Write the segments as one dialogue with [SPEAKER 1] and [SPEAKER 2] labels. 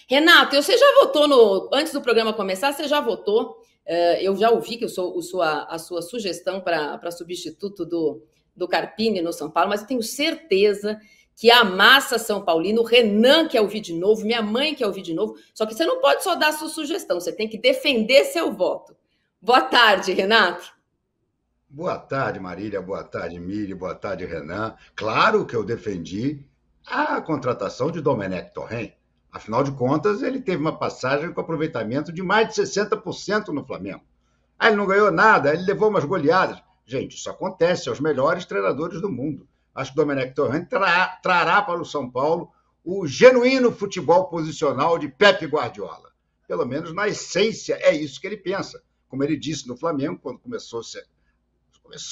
[SPEAKER 1] Renato, você já votou no. Antes do programa começar, você já votou. Eu já ouvi que a sua sugestão para substituto do Carpini no São Paulo, mas eu tenho certeza que a massa São Paulino, o Renan quer ouvir de novo, minha mãe quer ouvir de novo. Só que você não pode só dar a sua sugestão, você tem que defender seu voto. Boa tarde, Renato.
[SPEAKER 2] Boa tarde, Marília. Boa tarde, Miri. Boa tarde, Renan. Claro que eu defendi a contratação de Domenech Torrent. Afinal de contas, ele teve uma passagem com aproveitamento de mais de 60% no Flamengo. Aí ele não ganhou nada, ele levou umas goleadas. Gente, isso acontece aos melhores treinadores do mundo. Acho que Domenech Torrent trará para o São Paulo o genuíno futebol posicional de Pepe Guardiola. Pelo menos na essência é isso que ele pensa. Como ele disse no Flamengo, quando começou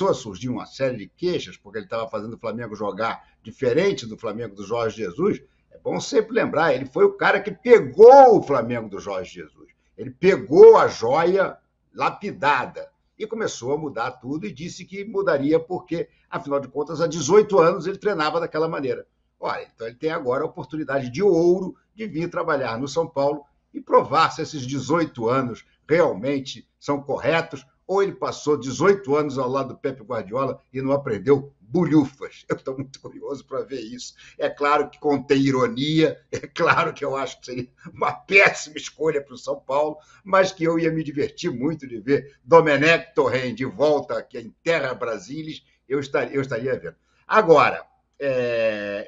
[SPEAKER 2] a surgir uma série de queixas, porque ele estava fazendo o Flamengo jogar diferente do Flamengo do Jorge Jesus. É bom sempre lembrar, ele foi o cara que pegou o Flamengo do Jorge Jesus. Ele pegou a joia lapidada e começou a mudar tudo e disse que mudaria porque, afinal de contas, há 18 anos ele treinava daquela maneira. Olha, então ele tem agora a oportunidade de ouro de vir trabalhar no São Paulo e provar se esses 18 anos realmente são corretos ou ele passou 18 anos ao lado do Pepe Guardiola e não aprendeu bulhufas. Eu estou muito curioso para ver isso. É claro que contém ironia, é claro que eu acho que seria uma péssima escolha para o São Paulo, mas que eu ia me divertir muito de ver Domenech Torrent de volta aqui em Terra Brasilis, eu estaria vendo. Agora,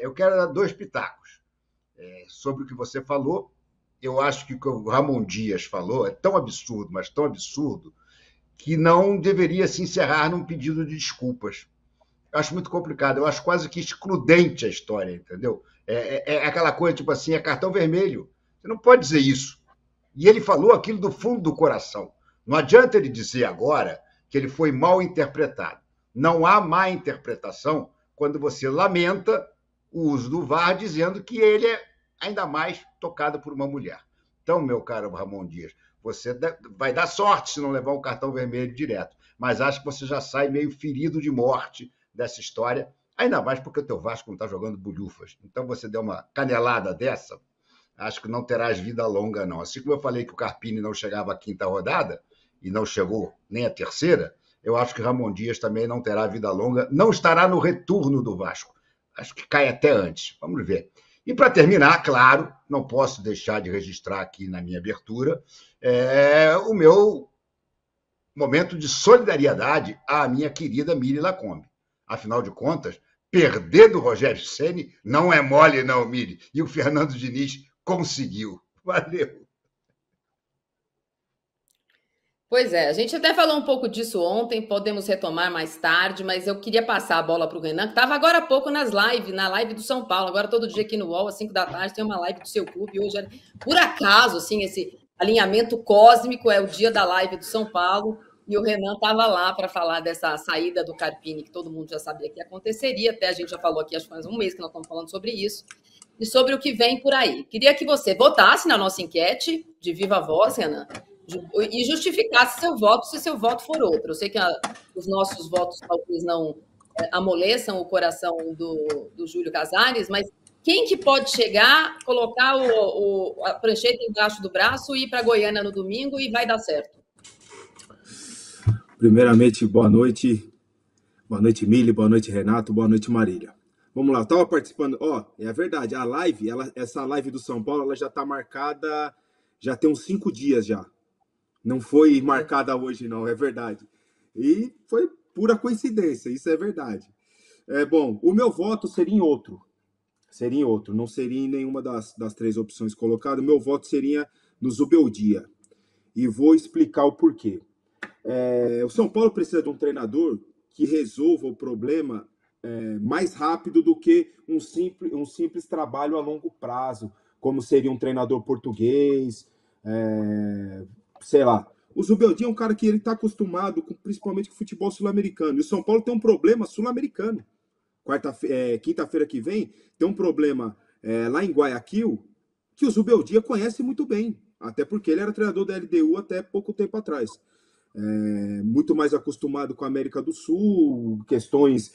[SPEAKER 2] eu quero dar dois pitacos sobre o que você falou. Eu acho que o que o Ramon Dias falou é tão absurdo, mas tão absurdo, que não deveria se encerrar num pedido de desculpas. Eu acho muito complicado, eu acho quase que excludente a história, entendeu? É aquela coisa, tipo assim, é cartão vermelho. Você não pode dizer isso. E ele falou aquilo do fundo do coração. Não adianta ele dizer agora que ele foi mal interpretado. Não há má interpretação quando você lamenta o uso do VAR dizendo que ele é ainda mais tocado por uma mulher. Então, meu caro Ramon Dias, você vai dar sorte se não levar um cartão vermelho direto, mas acho que você já sai meio ferido de morte dessa história, ainda mais porque o teu Vasco não está jogando bulhufas. Então você deu uma canelada dessa, acho que não terás vida longa, não. Assim como eu falei que o Carpini não chegava à quinta rodada, e não chegou nem à terceira, eu acho que Ramon Dias também não terá vida longa, não estará no retorno do Vasco. Acho que cai até antes. Vamos ver. E para terminar, claro, não posso deixar de registrar aqui na minha abertura o meu momento de solidariedade à minha querida Miri Lacombe. Afinal de contas, perder do Rogério Ceni não é mole, não, Miri. E o Fernando Diniz conseguiu. Valeu.
[SPEAKER 1] Pois é, a gente até falou um pouco disso ontem, podemos retomar mais tarde, mas eu queria passar a bola para o Renan, que estava agora há pouco na live do São Paulo, agora todo dia aqui no UOL, às 5 da tarde, tem uma live do seu clube, hoje, por acaso, assim, esse alinhamento cósmico é o dia da live do São Paulo, e o Renan estava lá para falar dessa saída do Carpini, que todo mundo já sabia que aconteceria, até a gente já falou aqui, acho que faz um mês que nós estamos falando sobre isso, e sobre o que vem por aí. Queria que você votasse na nossa enquete de viva voz, Renan, e justificasse seu voto se seu voto for outro. Eu sei que os nossos votos talvez não amoleçam o coração do Júlio Casares, mas quem que pode chegar, colocar a prancheta embaixo do braço e ir para Goiânia no domingo e vai dar certo?
[SPEAKER 3] Primeiramente, boa noite. Boa noite, Mili. Boa noite, Renato. Boa noite, Marília. Vamos lá, eu estava participando. É verdade, a live, essa live do São Paulo, ela já está marcada, já tem uns 5 dias já. Não foi marcada hoje, não, é verdade. E foi pura coincidência, isso é verdade. Bom, o meu voto seria em outro. Seria em outro, não seria em nenhuma das 3 opções colocadas. O meu voto seria no Zubeldia. E vou explicar o porquê. O São Paulo precisa de um treinador que resolva o problema mais rápido do que um simples trabalho a longo prazo, como seria um treinador português, sei lá. O Zubeldia é um cara que ele está acostumado principalmente com futebol sul-americano. E o São Paulo tem um problema sul-americano. Quinta-feira que vem tem um problema lá em Guayaquil que o Zubeldia conhece muito bem. Até porque ele era treinador da LDU até pouco tempo atrás. Muito mais acostumado com a América do Sul, questões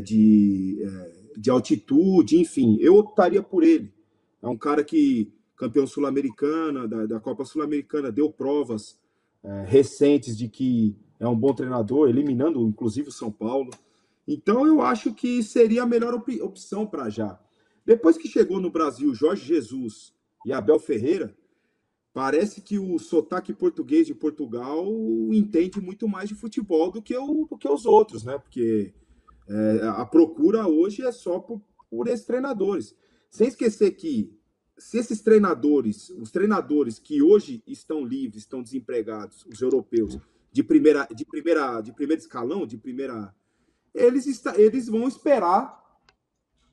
[SPEAKER 3] de altitude, enfim. Eu optaria por ele. É um cara que campeão sul-americana, da Copa Sul-Americana, deu provas recentes de que é um bom treinador, eliminando inclusive o São Paulo. Então eu acho que seria a melhor opção para já. Depois que chegou no Brasil Jorge Jesus e Abel Ferreira, parece que o sotaque português de Portugal entende muito mais de futebol do que os outros, né? Porque a procura hoje é só por esses treinadores. Sem esquecer que se esses treinadores, os treinadores que hoje estão livres, estão desempregados, os europeus, de primeiro escalão, eles vão esperar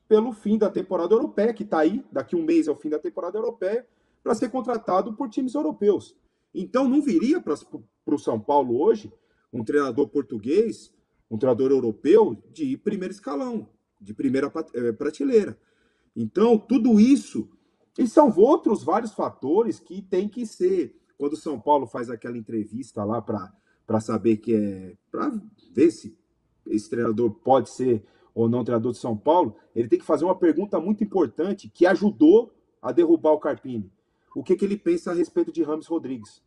[SPEAKER 3] pelo fim da temporada europeia, que está aí, daqui um mês é o fim da temporada europeia, para ser contratado por times europeus. Então não viria para o São Paulo hoje um treinador português, um treinador europeu de primeiro escalão, de primeira prateleira. Então tudo isso, e são outros vários fatores que tem que ser, quando o São Paulo faz aquela entrevista lá para saber para ver se esse treinador pode ser ou não treinador de São Paulo, ele tem que fazer uma pergunta muito importante que ajudou a derrubar o Carpini. O que ele pensa a respeito de James Rodrigues?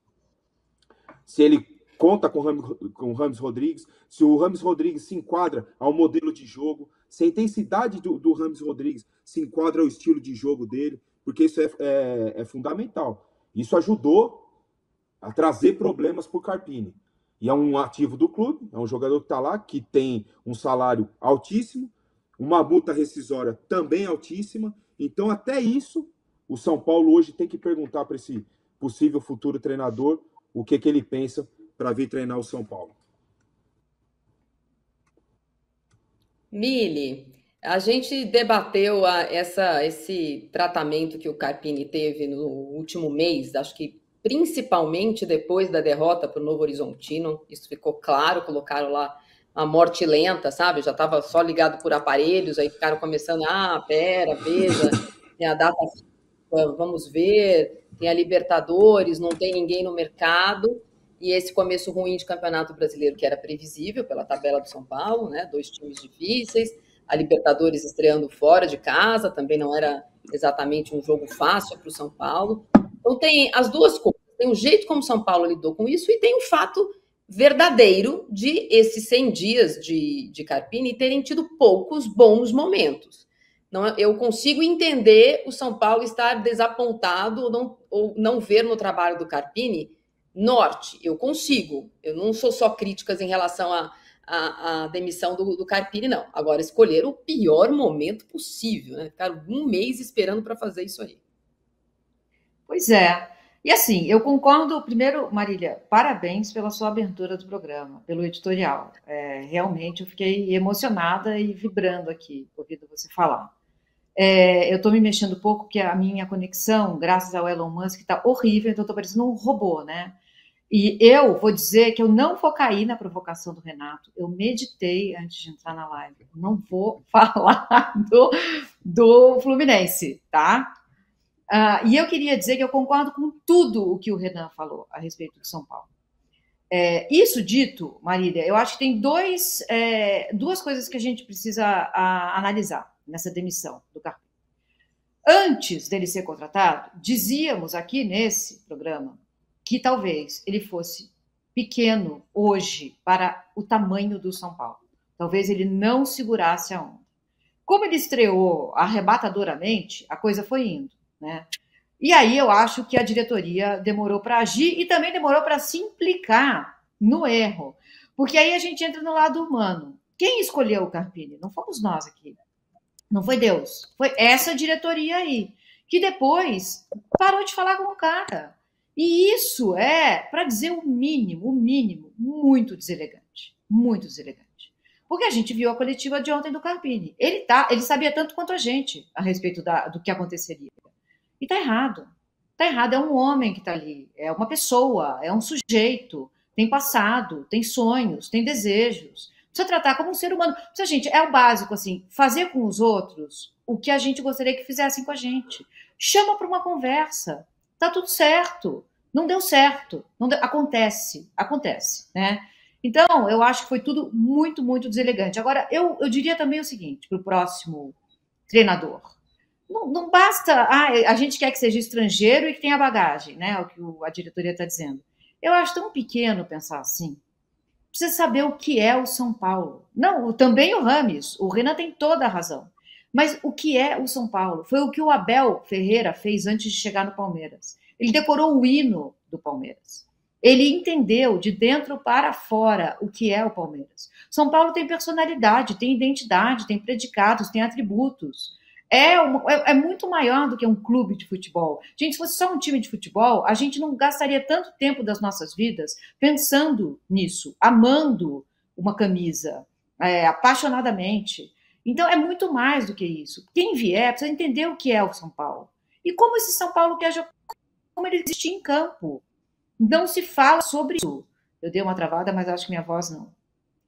[SPEAKER 3] Se ele conta com o James Rodrigues, se o James Rodrigues se enquadra ao modelo de jogo, se a intensidade do James Rodrigues se enquadra ao estilo de jogo dele, porque isso é fundamental. Isso ajudou a trazer problemas para o Carpini. E é um ativo do clube, é um jogador que está lá, que tem um salário altíssimo, uma multa rescisória também altíssima. Então, até isso, o São Paulo hoje tem que perguntar para esse possível futuro treinador o que ele pensa para vir treinar o São Paulo.
[SPEAKER 1] Mili, a gente debateu esse tratamento que o Carpini teve no último mês, acho que principalmente depois da derrota para o Novo Horizontino, isso ficou claro, colocaram lá a morte lenta, sabe? Já estava só ligado por aparelhos, aí ficaram começando, veja, tem a data, vamos ver, tem a Libertadores, não tem ninguém no mercado, e esse começo ruim de Campeonato Brasileiro, que era previsível pela tabela do São Paulo, né? 2 times difíceis, a Libertadores estreando fora de casa, também não era exatamente um jogo fácil para o São Paulo. Então tem as duas coisas, tem o jeito como São Paulo lidou com isso e tem o fato verdadeiro de esses 100 dias de Carpini terem tido poucos bons momentos. Não, eu consigo entender o São Paulo estar desapontado ou não ver no trabalho do Carpini norte. Eu consigo. Eu não sou só críticas em relação à demissão do Carpini, não. Agora, escolher o pior momento possível, né? Ficar um mês esperando para fazer isso aí.
[SPEAKER 4] Pois é. E assim, eu concordo, primeiro, Marília, parabéns pela sua abertura do programa, pelo editorial. Realmente eu fiquei emocionada e vibrando aqui, ouvindo você falar. Eu estou me mexendo pouco, porque a minha conexão, graças ao Elon Musk, está horrível, então estou parecendo um robô, né? E eu vou dizer que eu não vou cair na provocação do Renato, eu meditei antes de entrar na live, eu não vou falar do Fluminense, tá? E eu queria dizer que eu concordo com tudo o que o Renan falou a respeito do São Paulo. Isso dito, Marília, eu acho que tem duas coisas que a gente precisa analisar nessa demissão do Carpini. Antes dele ser contratado, dizíamos aqui nesse programa que talvez ele fosse pequeno hoje para o tamanho do São Paulo. Talvez ele não segurasse a onda. Como ele estreou arrebatadoramente, a coisa foi indo, né? E aí eu acho que a diretoria demorou para agir e também demorou para se implicar no erro. Porque aí a gente entra no lado humano. Quem escolheu o Carpini? Não fomos nós aqui. Não foi Deus. Foi essa diretoria aí, que depois parou de falar com o cara. E isso para dizer o mínimo, muito deselegante. Muito deselegante. Porque a gente viu a coletiva de ontem do Carpini. Ele sabia tanto quanto a gente a respeito do que aconteceria. E tá errado. Tá errado. É um homem que tá ali. É uma pessoa. É um sujeito. Tem passado, tem sonhos, tem desejos. Precisa tratar como um ser humano. Gente, é o básico, assim, fazer com os outros o que a gente gostaria que fizessem com a gente. Chama para uma conversa. Tá tudo certo. Não deu certo. Acontece, né? Então, eu acho que foi tudo muito, muito deselegante. Agora, eu diria também o seguinte para o próximo treinador. Não basta, a gente quer que seja estrangeiro e que tenha bagagem, né? É o que a diretoria está dizendo. Eu acho tão pequeno pensar assim. Precisa saber o que é o São Paulo. Não, também o Rames, o Renan tem toda a razão. Mas o que é o São Paulo? Foi o que o Abel Ferreira fez antes de chegar no Palmeiras. Ele decorou o hino do Palmeiras. Ele entendeu de dentro para fora o que é o Palmeiras. São Paulo tem personalidade, tem identidade, tem predicados, tem atributos. É muito maior do que um clube de futebol. Gente, se fosse só um time de futebol, a gente não gastaria tanto tempo das nossas vidas pensando nisso, amando uma camisa, apaixonadamente. Então, é muito mais do que isso. Quem vier precisa entender o que é o São Paulo. E como esse São Paulo quer jogar, como ele existe em campo. Não se fala sobre isso. Eu dei uma travada, mas acho que minha voz não.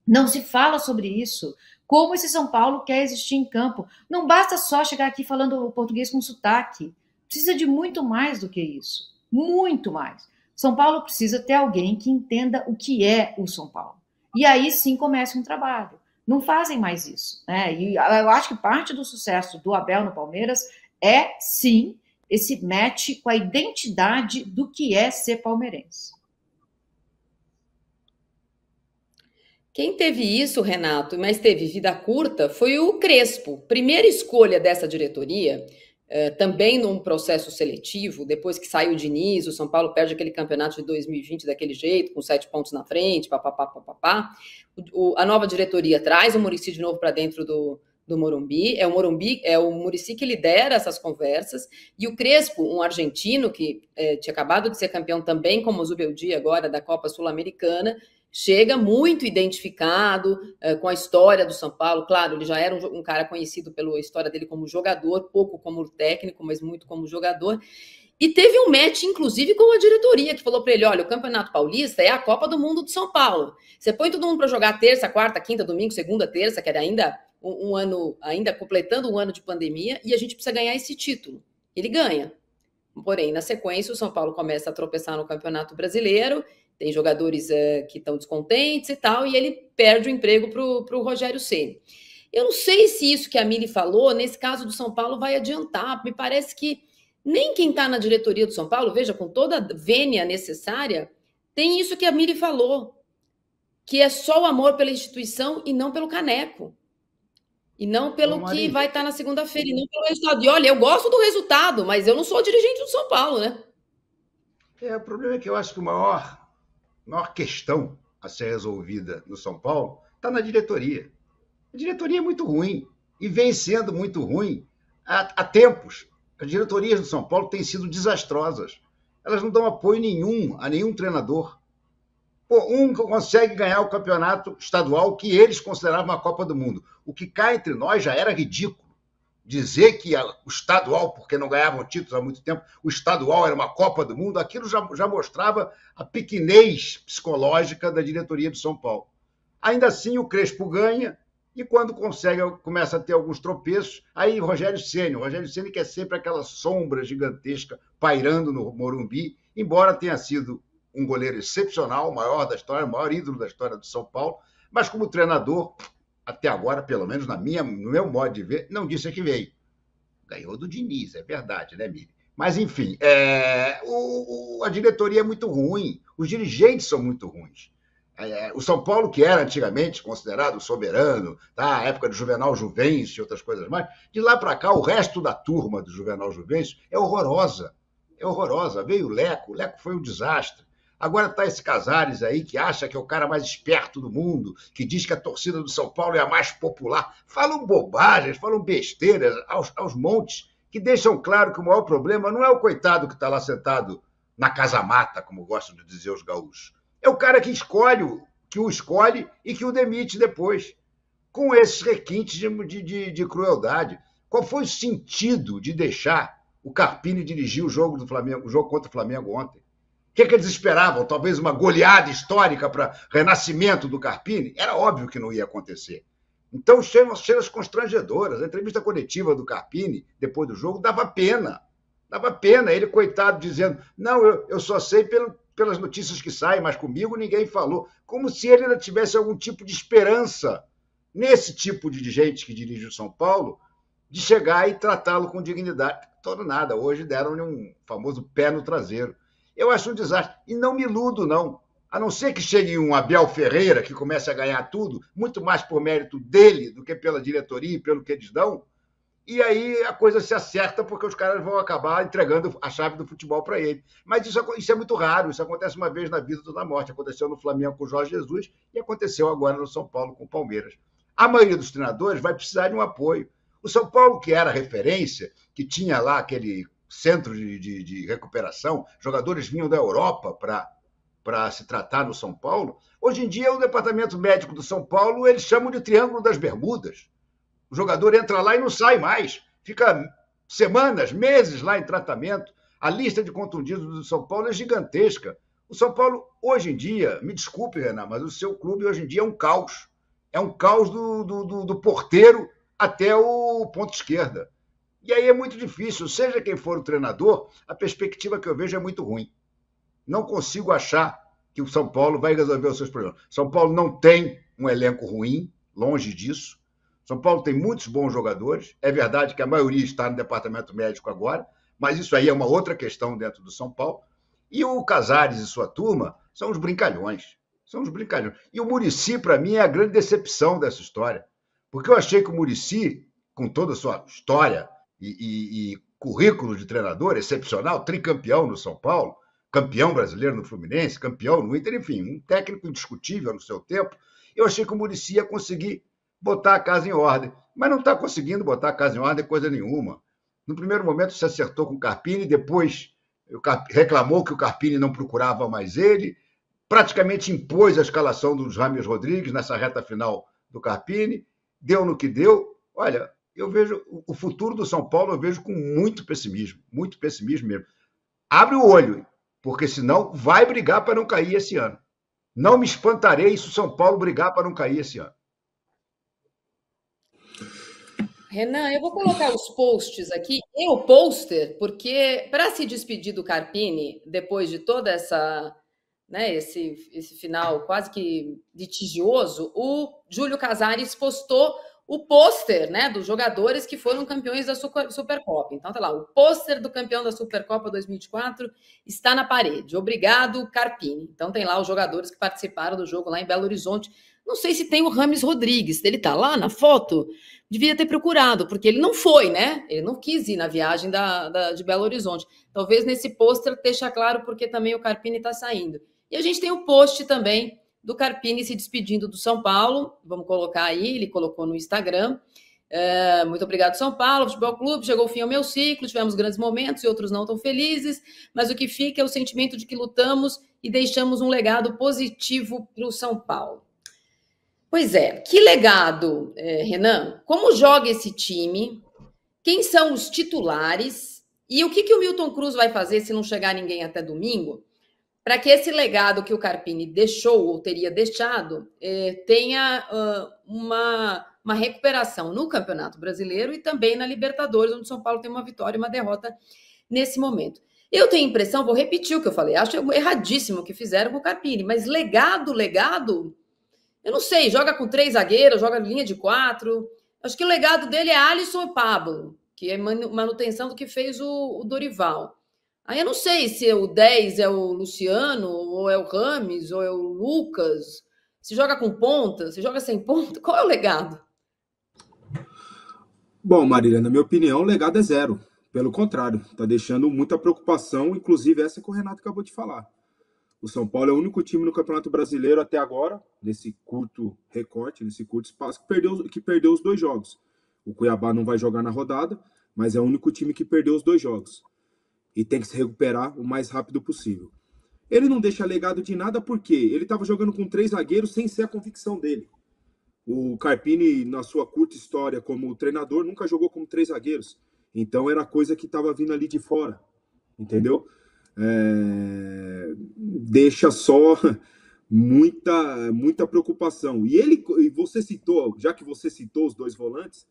[SPEAKER 4] Não se fala sobre isso. Como esse São Paulo quer existir em campo. Não basta só chegar aqui falando o português com sotaque. Precisa de muito mais do que isso. Muito mais. São Paulo precisa ter alguém que entenda o que é o São Paulo. E aí sim começa um trabalho. Não fazem mais isso, né? E eu acho que parte do sucesso do Abel no Palmeiras é, sim, esse match com a identidade do que é ser palmeirense.
[SPEAKER 1] Quem teve isso, Renato, mas teve vida curta, foi o Crespo. Primeira escolha dessa diretoria, também num processo seletivo, depois que saiu o Diniz, o São Paulo perde aquele campeonato de 2020 daquele jeito, com 7 pontos na frente, papapá. A nova diretoria traz o Muricy de novo para dentro do Morumbi. É o Muricy que lidera essas conversas. E o Crespo, um argentino que tinha acabado de ser campeão também, como o Zubeldia agora, da Copa Sul-Americana, chega muito identificado com a história do São Paulo. Claro, ele já era um cara conhecido pela história dele como jogador, pouco como técnico, mas muito como jogador. E teve um match, inclusive, com a diretoria, que falou para ele, olha, o Campeonato Paulista é a Copa do Mundo do São Paulo. Você põe todo mundo para jogar terça, quarta, quinta, domingo, segunda, terça, que era ainda um ano, ainda completando um ano de pandemia, e a gente precisa ganhar esse título. Ele ganha. Porém, na sequência, o São Paulo começa a tropeçar no Campeonato Brasileiro, tem jogadores que estão descontentes e tal, e ele perde o emprego para o Rogério Ceni. Eu não sei se isso que a Mili falou, nesse caso do São Paulo, vai adiantar. Me parece que nem quem está na diretoria do São Paulo, veja, com toda a vênia necessária, tem isso que a Mili falou, que é só o amor pela instituição e não pelo caneco. E não pelo que vai estar na segunda-feira, e não pelo resultado. E olha, eu gosto do resultado, mas eu não sou dirigente do São Paulo, né?
[SPEAKER 2] O problema é que eu acho que a maior questão a ser resolvida no São Paulo está na diretoria. A diretoria é muito ruim e vem sendo muito ruim há tempos. As diretorias do São Paulo têm sido desastrosas. Elas não dão apoio nenhum a nenhum treinador. Um consegue ganhar o campeonato estadual que eles consideravam a Copa do Mundo. O que cá entre nós já era ridículo. Dizer que o estadual, porque não ganhavam títulos há muito tempo, o estadual era uma Copa do Mundo, aquilo já mostrava a pequenez psicológica da diretoria do São Paulo. Ainda assim, o Crespo ganha, e quando começa a ter alguns tropeços, aí o Rogério Ceni, que é sempre aquela sombra gigantesca pairando no Morumbi, embora tenha sido um goleiro excepcional, o maior da história, o maior ídolo da história do São Paulo, mas como treinador, até agora, pelo menos no meu modo de ver, não disse a que veio. Ganhou do Diniz, é verdade, né, Miri? Mas, enfim, a diretoria é muito ruim, os dirigentes são muito ruins. O São Paulo, que era antigamente considerado soberano, tá? A época do Juvenal Juvencio e outras coisas mais, de lá para cá, o resto da turma do Juvenal Juvencio é horrorosa. É horrorosa. Veio o Leco foi um desastre. Agora está esse Casares aí, que acha que é o cara mais esperto do mundo, que diz que a torcida do São Paulo é a mais popular. Falam bobagens, falam besteiras aos montes, que deixam claro que o maior problema não é o coitado que está lá sentado na casa-mata, como gostam de dizer os gaúchos. É o cara que o escolhe e que o demite depois, com esses requintes de crueldade. Qual foi o sentido de deixar o Carpini dirigir o jogo do Flamengo, o jogo contra o Flamengo ontem? O que eles esperavam? Talvez uma goleada histórica para renascimento do Carpini? Era óbvio que não ia acontecer. Então, cenas constrangedoras. A entrevista coletiva do Carpini, depois do jogo, dava pena. Dava pena. Ele, coitado, dizendo, não, eu só sei pelas notícias que saem, mas comigo ninguém falou. Como se ele ainda tivesse algum tipo de esperança nesse tipo de gente que dirige o São Paulo, de chegar e tratá-lo com dignidade. Todo nada. Hoje deram-lhe um famoso pé no traseiro. Eu acho um desastre. E não me iludo, não. A não ser que chegue um Abel Ferreira, que comece a ganhar tudo, muito mais por mérito dele do que pela diretoria e pelo que eles dão, e aí a coisa se acerta porque os caras vão acabar entregando a chave do futebol para ele. Mas isso é muito raro, isso acontece uma vez na vida ou na morte. Aconteceu no Flamengo com o Jorge Jesus e aconteceu agora no São Paulo com o Palmeiras. A maioria dos treinadores vai precisar de um apoio. O São Paulo, que era referência, que tinha lá aquele centro de recuperação, jogadores vinham da Europa para se tratar no São Paulo, hoje em dia o departamento médico do São Paulo eles chamam de Triângulo das Bermudas. O jogador entra lá e não sai mais. Fica semanas, meses lá em tratamento. A lista de contundidos do São Paulo é gigantesca. O São Paulo, hoje em dia, me desculpe, Renan, mas o seu clube hoje em dia é um caos. É um caos do porteiro até o ponto esquerda. E aí é muito difícil. Seja quem for o treinador, a perspectiva que eu vejo é muito ruim. Não consigo achar que o São Paulo vai resolver os seus problemas. São Paulo não tem um elenco ruim, longe disso. São Paulo tem muitos bons jogadores. É verdade que a maioria está no departamento médico agora, mas isso aí é uma outra questão dentro do São Paulo. E o Casares e sua turma são os brincalhões. São os brincalhões. E o Muricy, para mim, é a grande decepção dessa história. Porque eu achei que o Muricy, com toda a sua história e currículo de treinador excepcional, tricampeão no São Paulo, campeão brasileiro no Fluminense, campeão no Inter, enfim, um técnico indiscutível no seu tempo, eu achei que o Muricy ia conseguir botar a casa em ordem. Mas não está conseguindo botar a casa em ordem coisa nenhuma. No primeiro momento se acertou com o Carpini, depois reclamou que o Carpini não procurava mais ele, praticamente impôs a escalação dos James Rodrigues nessa reta final do Carpini, deu no que deu. Olha, eu vejo o futuro do São Paulo, eu vejo com muito pessimismo mesmo. Abre o olho, porque senão vai brigar para não cair esse ano. Não me espantarei se o São Paulo brigar para não cair esse ano.
[SPEAKER 1] Renan, eu vou colocar os posts aqui, e o pôster, porque para se despedir do Carpini, depois de toda essa, né, esse final quase que litigioso, o Júlio Casares postou o pôster, né, dos jogadores que foram campeões da Supercopa. Então tá lá, o pôster do campeão da Supercopa 2024 está na parede. Obrigado, Carpini. Então tem lá os jogadores que participaram do jogo lá em Belo Horizonte. Não sei se tem o James Rodrigues, ele tá lá na foto, devia ter procurado, porque ele não foi, né? Ele não quis ir na viagem de Belo Horizonte. Talvez nesse pôster deixa claro porque também o Carpini está saindo. E a gente tem o post também do Carpini se despedindo do São Paulo. Vamos colocar aí, ele colocou no Instagram. Muito obrigado, São Paulo, Futebol Clube, chegou o fim ao meu ciclo, tivemos grandes momentos e outros não tão felizes, mas o que fica é o sentimento de que lutamos e deixamos um legado positivo para o São Paulo. Pois é, que legado, Renan? Como joga esse time? Quem são os titulares? E o que o Milton Cruz vai fazer se não chegar ninguém até domingo? Para que esse legado que o Carpini deixou ou teria deixado tenha uma recuperação no Campeonato Brasileiro e também na Libertadores, onde o São Paulo tem uma vitória e uma derrota nesse momento. Eu tenho a impressão, vou repetir o que eu falei, acho erradíssimo o que fizeram com o Carpini, mas legado, eu não sei, joga com 3 zagueiros, joga em linha de 4. Acho que o legado dele é Alisson e Pablo, que é manutenção do que fez o Dorival. Aí eu não sei se o 10 é o Luciano, ou é o Rames, ou é o Lucas. Se joga com ponta, se joga sem ponta, qual é o legado?
[SPEAKER 3] Bom, Marília, na minha opinião, o legado é zero. Pelo contrário, está deixando muita preocupação, inclusive essa que o Renato acabou de falar. O São Paulo é o único time no Campeonato Brasileiro até agora, nesse curto recorte, nesse curto espaço, que perdeu os 2 jogos. O Cuiabá não vai jogar na rodada, mas é o único time que perdeu os 2 jogos. E tem que se recuperar o mais rápido possível. Ele não deixa legado de nada porque ele estava jogando com 3 zagueiros sem ser a convicção dele. O Carpini, na sua curta história como treinador, nunca jogou com 3 zagueiros. Então era coisa que estava vindo ali de fora. Entendeu? Deixa só muita preocupação. E você citou, já que você citou os 2 volantes,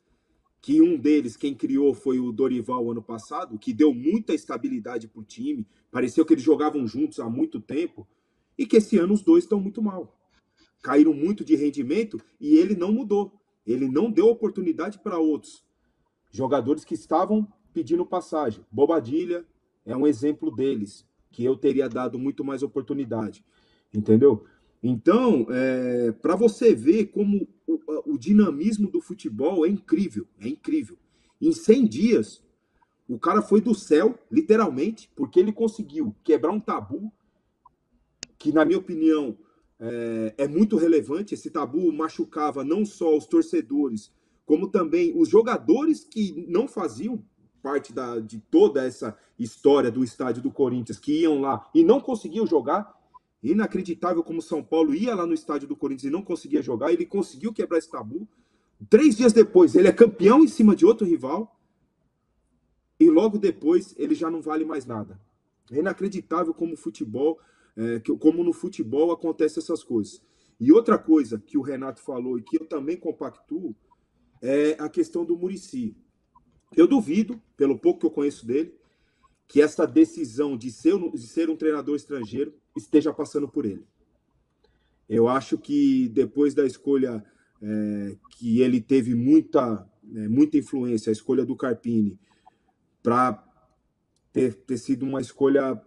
[SPEAKER 3] que um deles, quem criou foi o Dorival ano passado, que deu muita estabilidade para o time, pareceu que eles jogavam juntos há muito tempo, e que esse ano os 2 estão muito mal. Caíram muito de rendimento e ele não mudou. Ele não deu oportunidade para outros. jogadores que estavam pedindo passagem. Bobadilha é um exemplo deles, que eu teria dado muito mais oportunidade, entendeu? Então, para você ver como o dinamismo do futebol é incrível, é incrível. Em 100 dias, o cara foi do céu, literalmente, porque ele conseguiu quebrar um tabu que, na minha opinião, é muito relevante. Esse tabu machucava não só os torcedores, como também os jogadores que não faziam parte de toda essa história do estádio do Corinthians, que iam lá e não conseguiam jogar. Inacreditável como São Paulo ia lá no estádio do Corinthians e não conseguia jogar. Ele conseguiu quebrar esse tabu. 3 dias depois, ele é campeão em cima de outro rival. E logo depois, ele já não vale mais nada. É inacreditável como futebol, como no futebol acontecem essas coisas. E outra coisa que o Renato falou e que eu também compactuo é a questão do Muricy. Eu duvido, pelo pouco que eu conheço dele, que essa decisão de ser um treinador estrangeiro esteja passando por ele. Eu acho que depois da escolha que ele teve muita influência, a escolha do Carpini, para ter sido uma escolha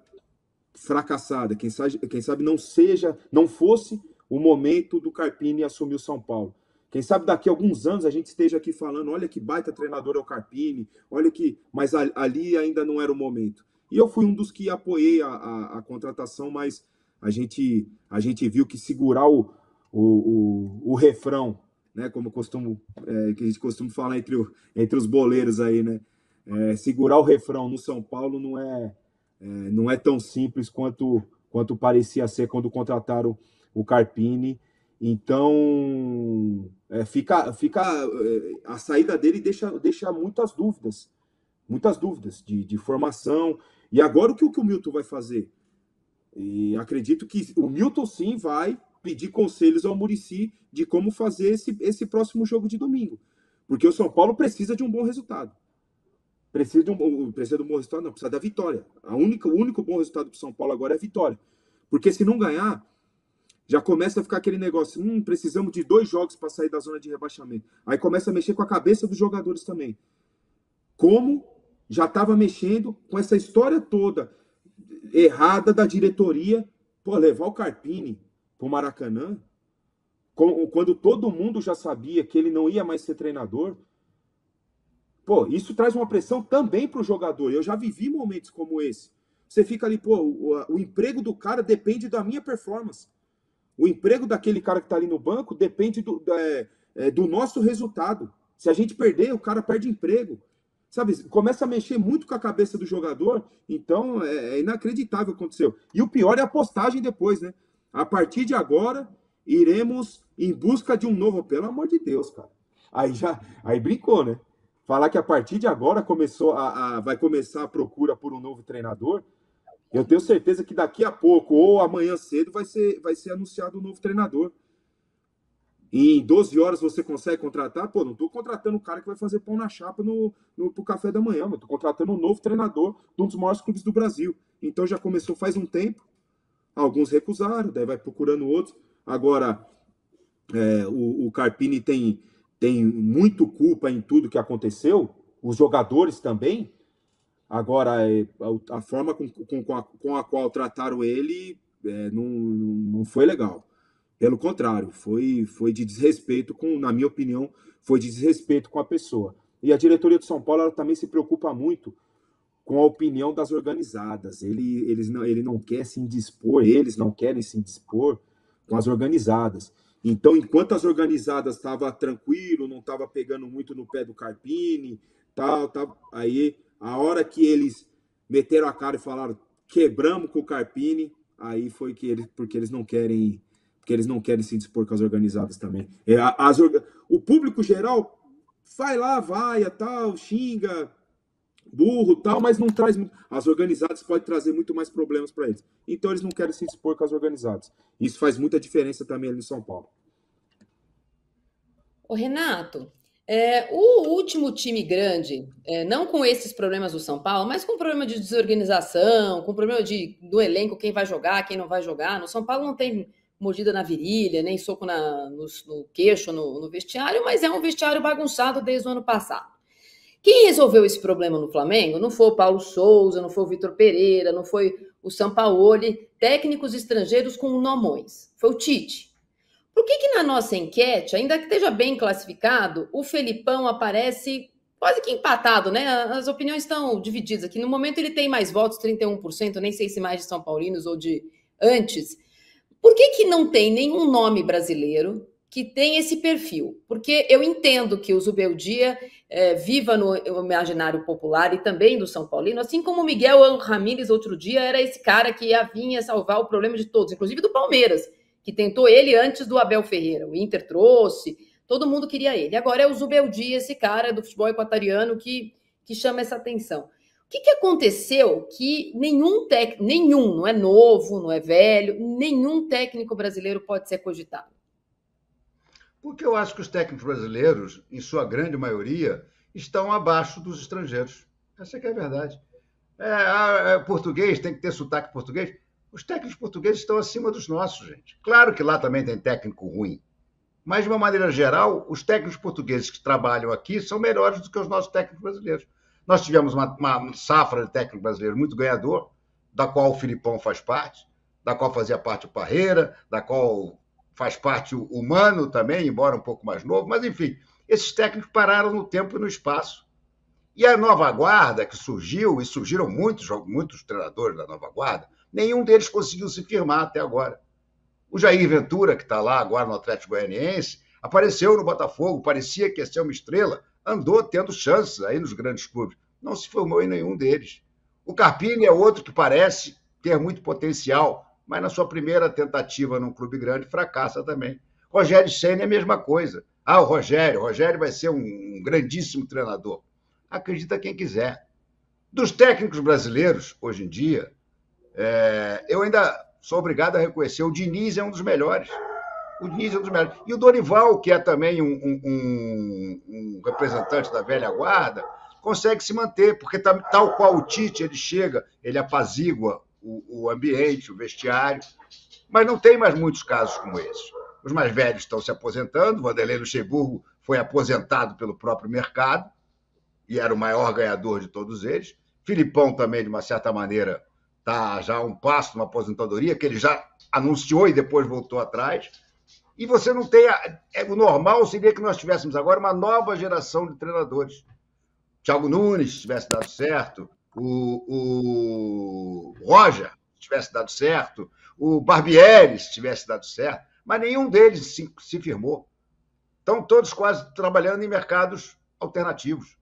[SPEAKER 3] fracassada, quem sabe não fosse o momento do Carpini assumir o São Paulo. Quem sabe daqui a alguns anos a gente esteja aqui falando, olha que baita treinador é o Carpini, mas ali ainda não era o momento. E eu fui um dos que apoiei a contratação, mas a gente viu que segurar o refrão, né, como que a gente costuma falar entre os boleiros aí, né? Segurar o refrão no São Paulo não é tão simples quanto parecia ser quando contrataram o Carpini. Então, a saída dele deixa muitas dúvidas de formação. E agora o que o Milton vai fazer? E acredito que o Milton sim vai pedir conselhos ao Muricy de como fazer esse próximo jogo de domingo. Porque o São Paulo precisa de um bom resultado. Precisa de um bom resultado, não, precisa da vitória. O único bom resultado para o São Paulo agora é a vitória. Porque se não ganhar, já começa a ficar aquele negócio, precisamos de 2 jogos para sair da zona de rebaixamento. Aí começa a mexer com a cabeça dos jogadores também. Como já estava mexendo com essa história toda errada da diretoria, levar o Carpini para o Maracanã, quando todo mundo já sabia que ele não ia mais ser treinador. Isso traz uma pressão também para o jogador. Eu já vivi momentos como esse. Você fica ali, o emprego do cara depende da minha performance. O emprego daquele cara que está ali no banco depende do nosso resultado. Se a gente perder, o cara perde emprego. Sabe? Começa a mexer muito com a cabeça do jogador. Então, é inacreditável o que aconteceu. E o pior é a postagem depois, né? A partir de agora, iremos em busca de um novo... Pelo amor de Deus, cara. Aí brincou, né? Falar que a partir de agora vai começar a procura por um novo treinador. Eu tenho certeza que daqui a pouco, ou amanhã cedo, vai ser anunciado um novo treinador. E em 12 horas você consegue contratar? Não estou contratando o cara que vai fazer pão na chapa pro café da manhã, mas estou contratando um novo treinador de um dos maiores clubes do Brasil. Então já começou faz um tempo. Alguns recusaram, daí vai procurando outros. Agora, o Carpini tem muito culpa em tudo que aconteceu, os jogadores também. Agora, a forma com a qual trataram ele não foi legal. Pelo contrário, foi de desrespeito, na minha opinião, foi de desrespeito com a pessoa. E a diretoria do São Paulo ela também se preocupa muito com a opinião das organizadas. Ele não quer se indispor, eles não querem se indispor com as organizadas. Então, enquanto as organizadas estavam tranquilo, não estavam pegando muito no pé do Carpini, aí a hora que eles meteram a cara e falaram quebramos com o Carpini, aí foi porque eles não querem se dispor com as organizadas também. O público geral vai lá, vaia, tal, xinga, burro, tal, mas não traz muito. As organizadas podem trazer muito mais problemas para eles. Então eles não querem se dispor com as organizadas. Isso faz muita diferença também ali no São Paulo.
[SPEAKER 1] Ô, Renato, o último time grande, não com esses problemas do São Paulo, mas com problema de desorganização, com problema do elenco, quem vai jogar, quem não vai jogar. No São Paulo não tem mordida na virilha, nem soco no queixo, no vestiário, mas é um vestiário bagunçado desde o ano passado. Quem resolveu esse problema no Flamengo não foi o Paulo Souza, não foi o Vitor Pereira, não foi o Sampaoli, técnicos estrangeiros com nomões. Foi o Tite. Por que na nossa enquete, ainda que esteja bem classificado, o Felipão aparece quase que empatado, né? As opiniões estão divididas aqui. No momento ele tem mais votos, 31%, nem sei se mais de São Paulinos ou de antes. Por que não tem nenhum nome brasileiro que tem esse perfil? Porque eu entendo que o Zubeldia viva no imaginário popular e também do São Paulino, assim como o Miguel Ramírez outro dia era esse cara que vinha salvar o problema de todos, inclusive do Palmeiras, que tentou ele antes do Abel Ferreira. O Inter trouxe, todo mundo queria ele. Agora é o Zubeldia, esse cara do futebol equatoriano que chama essa atenção. O que aconteceu que nenhum, não é novo, não é velho, nenhum técnico brasileiro pode ser cogitado?
[SPEAKER 2] Porque eu acho que os técnicos brasileiros, em sua grande maioria, estão abaixo dos estrangeiros. Essa que é a verdade. Português, tem que ter sotaque português. Os técnicos portugueses estão acima dos nossos, gente. Claro que lá também tem técnico ruim. Mas, de uma maneira geral, os técnicos portugueses que trabalham aqui são melhores do que os nossos técnicos brasileiros. Nós tivemos uma safra de técnico brasileiro muito ganhador, da qual o Filipão faz parte, da qual fazia parte o Parreira, da qual faz parte o Mano também, embora um pouco mais novo. Mas, enfim, esses técnicos pararam no tempo e no espaço. E a nova guarda que surgiu, e surgiram muitos treinadores da nova guarda, nenhum deles conseguiu se firmar até agora. O Jair Ventura, que está lá agora no Atlético Goianiense, apareceu no Botafogo, parecia que ia ser uma estrela, andou tendo chances aí nos grandes clubes. Não se formou em nenhum deles. O Carpini é outro que parece ter muito potencial, mas na sua primeira tentativa num clube grande fracassa também. Rogério Ceni é a mesma coisa. O Rogério vai ser um grandíssimo treinador. Acredita quem quiser. Dos técnicos brasileiros, hoje em dia, eu ainda sou obrigado a reconhecer, o Diniz é um dos melhores. E o Dorival, que é também um representante da velha guarda, consegue se manter, porque tal qual o Tite, ele chega, ele apazigua o ambiente, o vestiário, mas não tem mais muitos casos como esse. Os mais velhos estão se aposentando, Vanderlei Luxemburgo foi aposentado pelo próprio mercado, e era o maior ganhador de todos eles. Filipão também, de uma certa maneira, está já a um passo de uma aposentadoria, que ele já anunciou e depois voltou atrás. E você não tem... O normal seria que nós tivéssemos agora uma nova geração de treinadores. Thiago Nunes tivesse dado certo, o Roger tivesse dado certo, o Barbieri tivesse dado certo, mas nenhum deles se firmou. Estão todos quase trabalhando em mercados alternativos.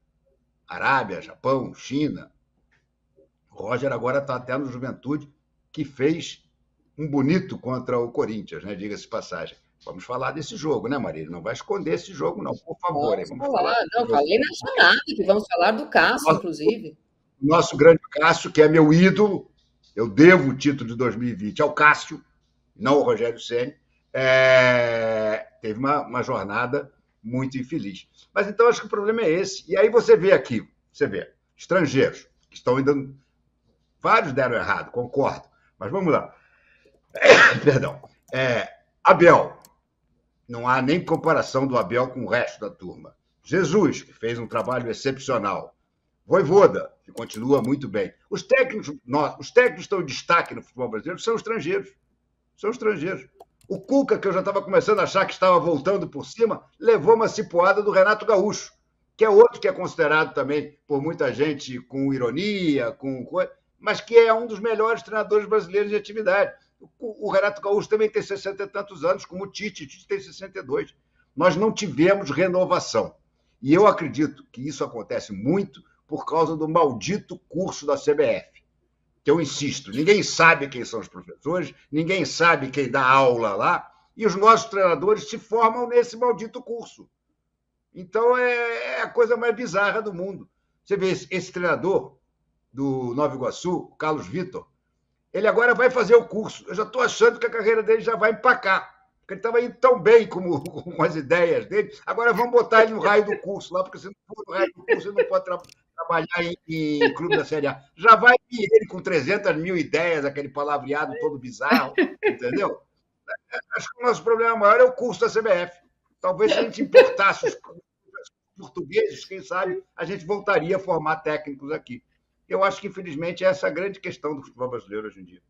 [SPEAKER 2] Arábia, Japão, China. O Roger agora está até no Juventude, que fez um bonito contra o Corinthians, né? Diga-se de passagem. Vamos falar desse jogo, né, Marília? Não vai esconder esse jogo, não, por favor.
[SPEAKER 1] Vamos falar. Não, falei na chamada que vamos falar do Cássio, inclusive.
[SPEAKER 2] Nosso grande Cássio, que é meu ídolo, eu devo o título de 2020 ao Cássio, não ao Rogério Ceni, teve uma jornada muito infeliz. Mas então acho que o problema é esse. E aí você vê aqui, estrangeiros, que estão ainda... Vários deram errado, concordo. Mas vamos lá. Perdão. Abel. Não há nem comparação do Abel com o resto da turma. Jesus, que fez um trabalho excepcional. Vojvoda, que continua muito bem. Os técnicos que estão em destaque no futebol brasileiro são estrangeiros. O Cuca, que eu já estava começando a achar que estava voltando por cima, levou uma cipuada do Renato Gaúcho, que é outro que é considerado também por muita gente com ironia, mas que é um dos melhores treinadores brasileiros de atividade. O Renato Gaúcho também tem 60 e tantos anos, como o Tite tem 62. Nós não tivemos renovação. E eu acredito que isso acontece muito por causa do maldito curso da CBF. Que eu insisto, ninguém sabe quem são os professores, ninguém sabe quem dá aula lá, e os nossos treinadores se formam nesse maldito curso. Então, é a coisa mais bizarra do mundo. Você vê esse treinador do Nova Iguaçu, o Carlos Vitor, ele agora vai fazer o curso. Eu já estou achando que a carreira dele já vai empacar, porque ele estava indo tão bem com as ideias dele. Agora vamos botar ele no raio do curso lá, porque se não for no raio do curso, ele não pode trabalhar em clube da Série A. Já vai vir ele com 300 mil ideias, aquele palavreado todo bizarro, entendeu? Acho que o nosso problema maior é o curso da CBF. Talvez se a gente importasse os portugueses, quem sabe a gente voltaria a formar técnicos aqui. Eu acho que, infelizmente, essa é a grande questão do futebol brasileiro hoje em dia.